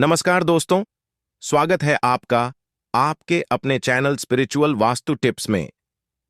नमस्कार दोस्तों, स्वागत है आपका आपके अपने चैनल स्पिरिचुअल वास्तु टिप्स में।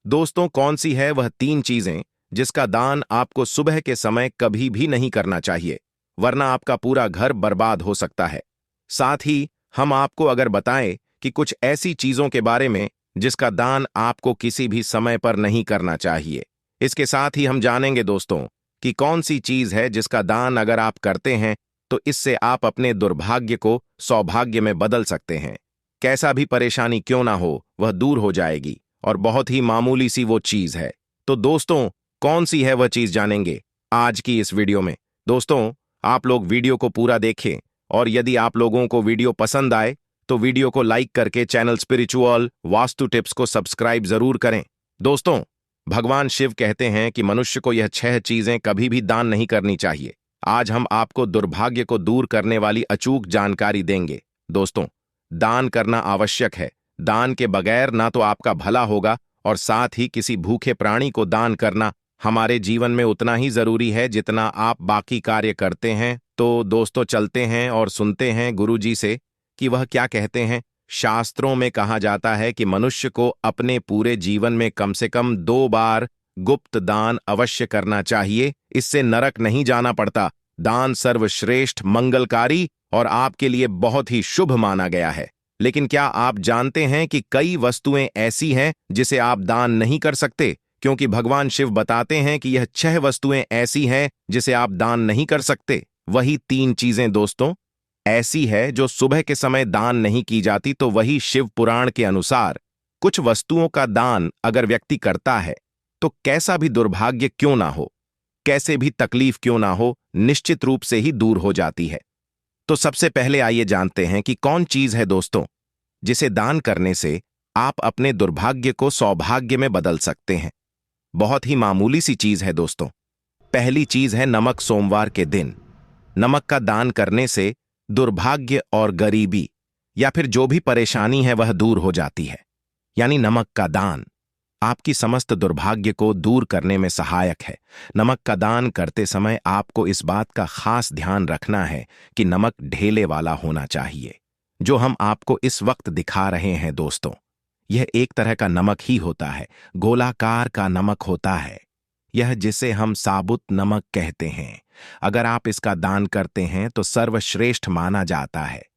दोस्तों, कौन सी है वह 3 चीजें जिसका दान आपको सुबह के समय कभी भी नहीं करना चाहिए, वरना आपका पूरा घर बर्बाद हो सकता है। साथ ही हम आपको अगर बताएं कि कुछ ऐसी चीजों के बारे में जिसका दान आपको किसी भी समय पर नहीं करना चाहिए। इसके साथ ही हम जानेंगे दोस्तों कि कौन सी चीज है जिसका दान अगर आप करते हैं तो इससे आप अपने दुर्भाग्य को सौभाग्य में बदल सकते हैं। कैसा भी परेशानी क्यों ना हो, वह दूर हो जाएगी और बहुत ही मामूली सी वो चीज है। तो दोस्तों, कौन सी है वह चीज जानेंगे आज की इस वीडियो में। दोस्तों, आप लोग वीडियो को पूरा देखें और यदि आप लोगों को वीडियो पसंद आए तो वीडियो को लाइक करके चैनल स्पिरिचुअल वास्तु टिप्स को सब्सक्राइब जरूर करें। दोस्तों, भगवान शिव कहते हैं कि मनुष्य को यह 6 चीजें कभी भी दान नहीं करनी चाहिए। आज हम आपको दुर्भाग्य को दूर करने वाली अचूक जानकारी देंगे। दोस्तों, दान करना आवश्यक है। दान के बगैर ना तो आपका भला होगा और साथ ही किसी भूखे प्राणी को दान करना हमारे जीवन में उतना ही जरूरी है जितना आप बाकी कार्य करते हैं। तो दोस्तों, चलते हैं और सुनते हैं गुरुजी से कि वह क्या कहते हैं। शास्त्रों में कहा जाता है कि मनुष्य को अपने पूरे जीवन में कम से कम 2 बार गुप्त दान अवश्य करना चाहिए। इससे नरक नहीं जाना पड़ता। दान सर्वश्रेष्ठ, मंगलकारी और आपके लिए बहुत ही शुभ माना गया है। लेकिन क्या आप जानते हैं कि कई वस्तुएं ऐसी हैं जिसे आप दान नहीं कर सकते, क्योंकि भगवान शिव बताते हैं कि यह 6 वस्तुएं ऐसी हैं जिसे आप दान नहीं कर सकते। वही 3 चीजें दोस्तों ऐसी है जो सुबह के समय दान नहीं की जाती। तो वही शिव पुराण के अनुसार कुछ वस्तुओं का दान अगर व्यक्ति करता है तो कैसा भी दुर्भाग्य क्यों ना हो, कैसे भी तकलीफ क्यों ना हो, निश्चित रूप से ही दूर हो जाती है। तो सबसे पहले आइए जानते हैं कि कौन चीज है दोस्तों जिसे दान करने से आप अपने दुर्भाग्य को सौभाग्य में बदल सकते हैं। बहुत ही मामूली सी चीज है दोस्तों। पहली चीज है नमक। सोमवार के दिन नमक का दान करने से दुर्भाग्य और गरीबी या फिर जो भी परेशानी है वह दूर हो जाती है। यानी नमक का दान आपकी समस्त दुर्भाग्य को दूर करने में सहायक है। नमक का दान करते समय आपको इस बात का खास ध्यान रखना है कि नमक ढेले वाला होना चाहिए। जो हम आपको इस वक्त दिखा रहे हैं दोस्तों, यह एक तरह का नमक ही होता है। गोलाकार का नमक होता है यह, जिसे हम साबुत नमक कहते हैं। अगर आप इसका दान करते हैं तो सर्वश्रेष्ठ माना जाता है।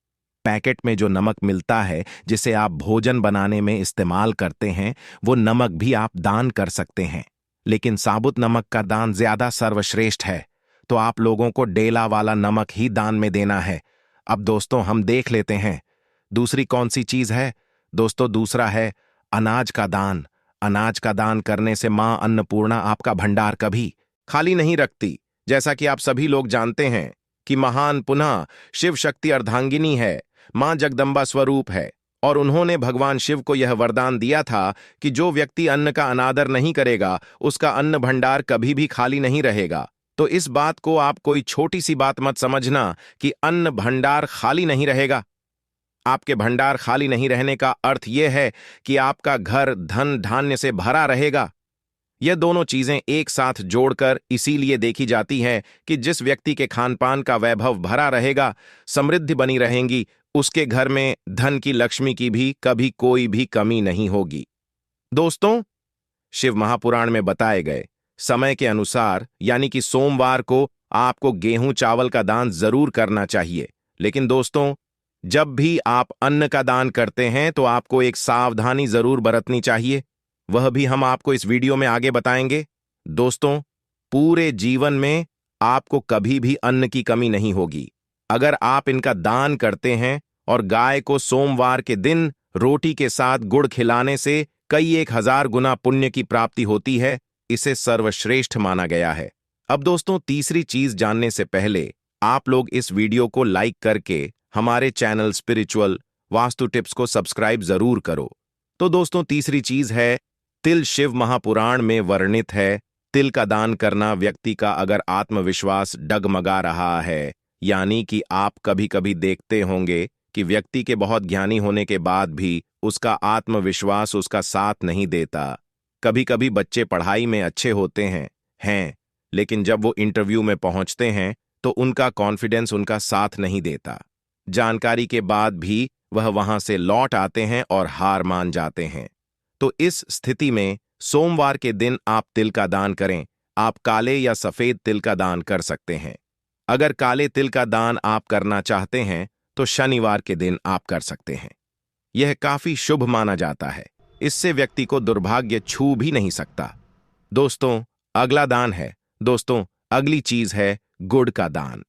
पैकेट में जो नमक मिलता है जिसे आप भोजन बनाने में इस्तेमाल करते हैं, वो नमक भी आप दान कर सकते हैं। लेकिन साबुत नमक का दान ज्यादा सर्वश्रेष्ठ है। तो आप लोगों को डेला वाला नमक ही दान में देना है। अब दोस्तों, हम देख लेते हैं दूसरी कौन सी चीज है। दोस्तों, दूसरा है अनाज का दान। अनाज का दान करने से मां अन्नपूर्णा आपका भंडार कभी खाली नहीं रखती। जैसा कि आप सभी लोग जानते हैं कि महान पुनः शिव शक्ति अर्धांगिनी है, मां जगदम्बा स्वरूप है, और उन्होंने भगवान शिव को यह वरदान दिया था कि जो व्यक्ति अन्न का अनादर नहीं करेगा उसका अन्न भंडार कभी भी खाली नहीं रहेगा। तो इस बात को आप कोई छोटी सी बात मत समझना कि अन्न भंडार खाली नहीं रहेगा। आपके भंडार खाली नहीं रहने का अर्थ यह है कि आपका घर धन धान्य से भरा रहेगा। यह दोनों चीजें एक साथ जोड़कर इसीलिए देखी जाती हैं कि जिस व्यक्ति के खान पान का वैभव भरा रहेगा, समृद्धि बनी रहेंगी, उसके घर में धन की, लक्ष्मी की भी कभी कोई भी कमी नहीं होगी। दोस्तों, शिव महापुराण में बताए गए समय के अनुसार यानी कि सोमवार को आपको गेहूं चावल का दान जरूर करना चाहिए। लेकिन दोस्तों, जब भी आप अन्न का दान करते हैं तो आपको एक सावधानी जरूर बरतनी चाहिए। वह भी हम आपको इस वीडियो में आगे बताएंगे। दोस्तों, पूरे जीवन में आपको कभी भी अन्न की कमी नहीं होगी अगर आप इनका दान करते हैं। और गाय को सोमवार के दिन रोटी के साथ गुड़ खिलाने से कई 1000 गुना पुण्य की प्राप्ति होती है। इसे सर्वश्रेष्ठ माना गया है। अब दोस्तों, तीसरी चीज जानने से पहले आप लोग इस वीडियो को लाइक करके हमारे चैनल स्पिरिचुअल वास्तु टिप्स को सब्सक्राइब जरूर करो। तो दोस्तों, तीसरी चीज है तिल। शिव महापुराण में वर्णित है तिल का दान करना व्यक्ति का अगर आत्मविश्वास डगमगा रहा है, यानी कि आप कभी कभी देखते होंगे कि व्यक्ति के बहुत ज्ञानी होने के बाद भी उसका आत्मविश्वास उसका साथ नहीं देता। कभी कभी बच्चे पढ़ाई में अच्छे होते हैं, लेकिन जब वो इंटरव्यू में पहुंचते हैं तो उनका कॉन्फिडेंस उनका साथ नहीं देता। जानकारी के बाद भी वह वहां से लौट आते हैं और हार मान जाते हैं। तो इस स्थिति में सोमवार के दिन आप तिल का दान करें। आप काले या सफेद तिल का दान कर सकते हैं। अगर काले तिल का दान आप करना चाहते हैं तो शनिवार के दिन आप कर सकते हैं। यह काफी शुभ माना जाता है। इससे व्यक्ति को दुर्भाग्य छू भी नहीं सकता। दोस्तों, अगला दान है। दोस्तों, अगली चीज है गुड़ का दान।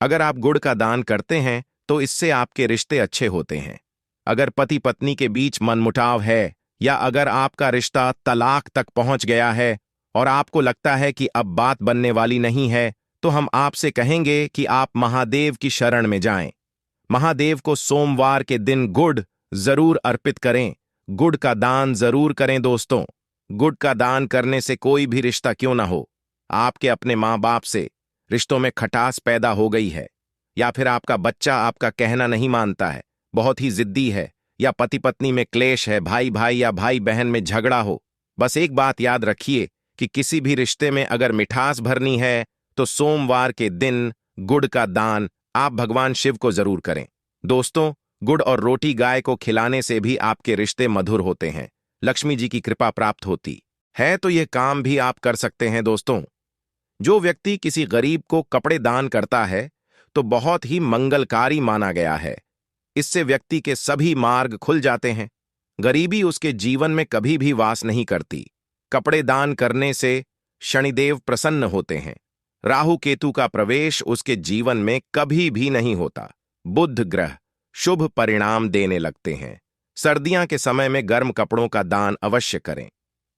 अगर आप गुड़ का दान करते हैं तो इससे आपके रिश्ते अच्छे होते हैं। अगर पति पत्नी के बीच मनमुटाव है या अगर आपका रिश्ता तलाक तक पहुंच गया है और आपको लगता है कि अब बात बनने वाली नहीं है, तो हम आपसे कहेंगे कि आप महादेव की शरण में जाएं। महादेव को सोमवार के दिन गुड़ जरूर अर्पित करें। गुड़ का दान जरूर करें दोस्तों। गुड़ का दान करने से कोई भी रिश्ता क्यों ना हो, आपके अपने माँ बाप से रिश्तों में खटास पैदा हो गई है, या फिर आपका बच्चा आपका कहना नहीं मानता है, बहुत ही जिद्दी है, या पति पत्नी में क्लेश है, भाई भाई या भाई बहन में झगड़ा हो, बस एक बात याद रखिए कि किसी भी रिश्ते में अगर मिठास भरनी है तो सोमवार के दिन गुड़ का दान आप भगवान शिव को जरूर करें। दोस्तों, गुड़ और रोटी गाय को खिलाने से भी आपके रिश्ते मधुर होते हैं, लक्ष्मी जी की कृपा प्राप्त होती है। तो यह काम भी आप कर सकते हैं दोस्तों। जो व्यक्ति किसी गरीब को कपड़े दान करता है तो बहुत ही मंगलकारी माना गया है। इससे व्यक्ति के सभी मार्ग खुल जाते हैं। गरीबी उसके जीवन में कभी भी वास नहीं करती। कपड़े दान करने से शनिदेव प्रसन्न होते हैं। राहु केतु का प्रवेश उसके जीवन में कभी भी नहीं होता। बुध ग्रह शुभ परिणाम देने लगते हैं। सर्दियां के समय में गर्म कपड़ों का दान अवश्य करें।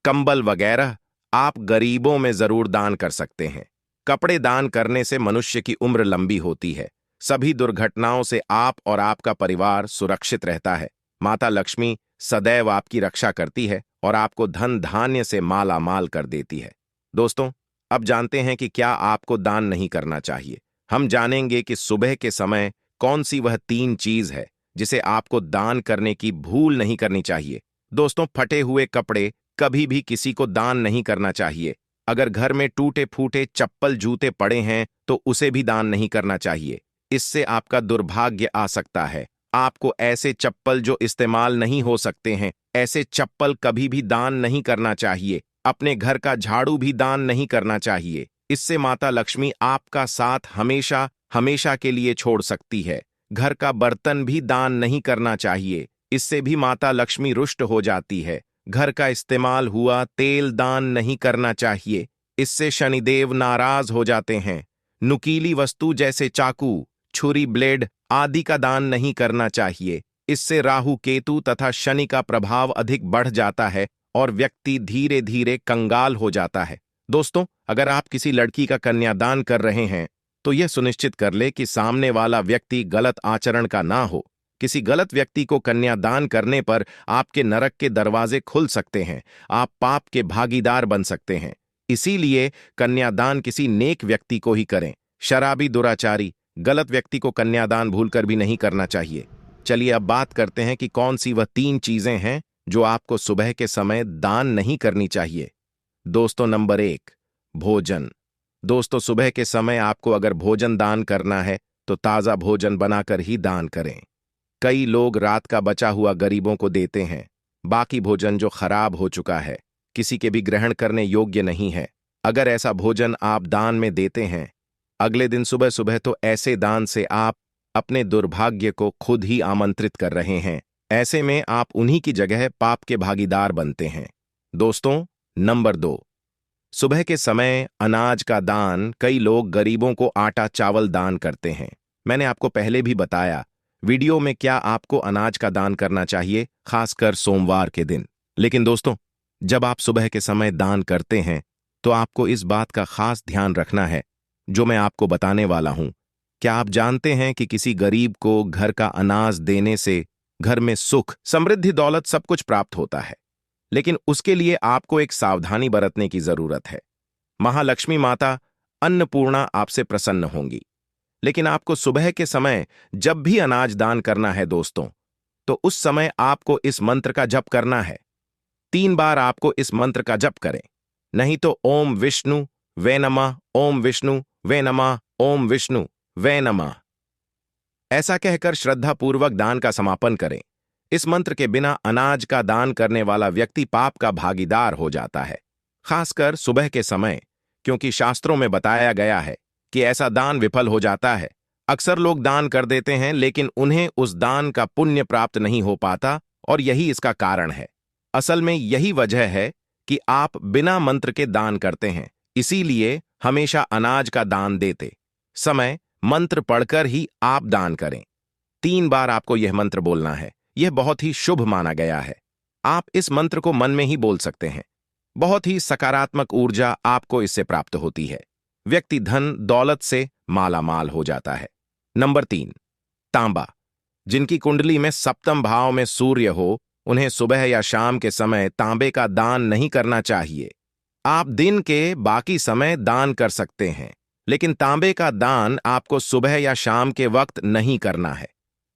कंबल वगैरह आप गरीबों में जरूर दान कर सकते हैं। कपड़े दान करने से मनुष्य की उम्र लंबी होती है। सभी दुर्घटनाओं से आप और आपका परिवार सुरक्षित रहता है। माता लक्ष्मी सदैव आपकी रक्षा करती है और आपको धन धान्य से माला माल कर देती है। दोस्तों, अब जानते हैं कि क्या आपको दान नहीं करना चाहिए। हम जानेंगे कि सुबह के समय कौन सी वह 3 चीज है जिसे आपको दान करने की भूल नहीं करनी चाहिए। दोस्तों, फटे हुए कपड़े कभी भी किसी को दान नहीं करना चाहिए। अगर घर में टूटे फूटे चप्पल जूते पड़े हैं तो उसे भी दान नहीं करना चाहिए। इससे आपका दुर्भाग्य आ सकता है। आपको ऐसे चप्पल जो इस्तेमाल नहीं हो सकते हैं, ऐसे चप्पल कभी भी दान नहीं करना चाहिए। अपने घर का झाड़ू भी दान नहीं करना चाहिए। इससे माता लक्ष्मी आपका साथ हमेशा हमेशा के लिए छोड़ सकती है। घर का बर्तन भी दान नहीं करना चाहिए। इससे भी माता लक्ष्मी रुष्ट हो जाती है। घर का इस्तेमाल हुआ तेल दान नहीं करना चाहिए। इससे शनिदेव नाराज हो जाते हैं। नुकीली वस्तु जैसे चाकू, छुरी, ब्लेड आदि का दान नहीं करना चाहिए। इससे राहु केतु तथा शनि का प्रभाव अधिक बढ़ जाता है और व्यक्ति धीरे धीरे कंगाल हो जाता है। दोस्तों, अगर आप किसी लड़की का कन्यादान कर रहे हैं तो यह सुनिश्चित कर ले कि सामने वाला व्यक्ति गलत आचरण का ना हो। किसी गलत व्यक्ति को कन्यादान करने पर आपके नरक के दरवाजे खुल सकते हैं। आप पाप के भागीदार बन सकते हैं। इसीलिए कन्यादान किसी नेक व्यक्ति को ही करें। शराबी, दुराचारी, गलत व्यक्ति को कन्यादान भूलकर भी नहीं करना चाहिए। चलिए अब बात करते हैं कि कौन सी वह 3 चीजें हैं जो आपको सुबह के समय दान नहीं करनी चाहिए। दोस्तों, नंबर 1, भोजन। दोस्तों, सुबह के समय आपको अगर भोजन दान करना है तो ताजा भोजन बनाकर ही दान करें। कई लोग रात का बचा हुआ गरीबों को देते हैं। बाकी भोजन जो खराब हो चुका है, किसी के भी ग्रहण करने योग्य नहीं है। अगर ऐसा भोजन आप दान में देते हैं, अगले दिन सुबह सुबह तो ऐसे दान से आप अपने दुर्भाग्य को खुद ही आमंत्रित कर रहे हैं। ऐसे में आप उन्हीं की जगह पाप के भागीदार बनते हैं। दोस्तों, नंबर 2, सुबह के समय अनाज का दान। कई लोग गरीबों को आटा चावल दान करते हैं। मैंने आपको पहले भी बताया वीडियो में क्या आपको अनाज का दान करना चाहिए, खासकर सोमवार के दिन। लेकिन दोस्तों, जब आप सुबह के समय दान करते हैं तो आपको इस बात का खास ध्यान रखना है जो मैं आपको बताने वाला हूं। क्या आप जानते हैं कि किसी गरीब को घर का अनाज देने से घर में सुख, समृद्धि, दौलत सब कुछ प्राप्त होता है। लेकिन उसके लिए आपको एक सावधानी बरतने की जरूरत है। महालक्ष्मी माता अन्नपूर्णा आपसे प्रसन्न होंगी। लेकिन आपको सुबह के समय जब भी अनाज दान करना है दोस्तों, तो उस समय आपको इस मंत्र का जप करना है। 3 बार आपको इस मंत्र का जप करें। नहीं तो ओम विष्णु वे नमः, ओम विष्णु वे नमः, ओम विष्णु वे नमः। ऐसा कहकर श्रद्धापूर्वक दान का समापन करें। इस मंत्र के बिना अनाज का दान करने वाला व्यक्ति पाप का भागीदार हो जाता है, खासकर सुबह के समय, क्योंकि शास्त्रों में बताया गया है कि ऐसा दान विफल हो जाता है। अक्सर लोग दान कर देते हैं लेकिन उन्हें उस दान का पुण्य प्राप्त नहीं हो पाता और यही इसका कारण है। असल में यही वजह है कि आप बिना मंत्र के दान करते हैं। इसीलिए हमेशा अनाज का दान देते समय मंत्र पढ़कर ही आप दान करें। 3 बार आपको यह मंत्र बोलना है। यह बहुत ही शुभ माना गया है। आप इस मंत्र को मन में ही बोल सकते हैं। बहुत ही सकारात्मक ऊर्जा आपको इससे प्राप्त होती है। व्यक्ति धन दौलत से माला माल हो जाता है। नंबर 3, तांबा। जिनकी कुंडली में सप्तम भाव में सूर्य हो, उन्हें सुबह या शाम के समय तांबे का दान नहीं करना चाहिए। आप दिन के बाकी समय दान कर सकते हैं, लेकिन तांबे का दान आपको सुबह या शाम के वक्त नहीं करना है।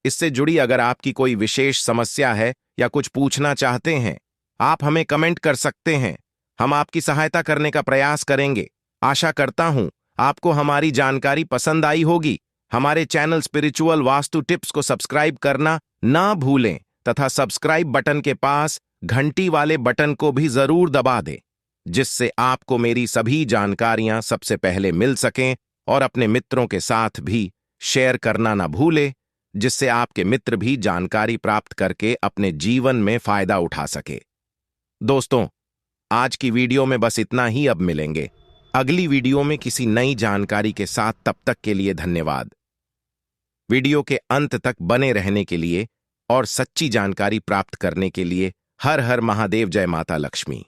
इससे जुड़ी अगर आपकी कोई विशेष समस्या है या कुछ पूछना चाहते हैं, आप हमें कमेंट कर सकते हैं। हम आपकी सहायता करने का प्रयास करेंगे। आशा करता हूं आपको हमारी जानकारी पसंद आई होगी। हमारे चैनल स्पिरिचुअल वास्तु टिप्स को सब्सक्राइब करना ना भूलें तथा सब्सक्राइब बटन के पास घंटी वाले बटन को भी जरूर दबा दें, जिससे आपको मेरी सभी जानकारियां सबसे पहले मिल सकें, और अपने मित्रों के साथ भी शेयर करना ना भूलें, जिससे आपके मित्र भी जानकारी प्राप्त करके अपने जीवन में फायदा उठा सके। दोस्तों, आज की वीडियो में बस इतना ही। अब मिलेंगे अगली वीडियो में किसी नई जानकारी के साथ। तब तक के लिए धन्यवाद। वीडियो के अंत तक बने रहने के लिए और सच्ची जानकारी प्राप्त करने के लिए हर हर महादेव, जय माता लक्ष्मी।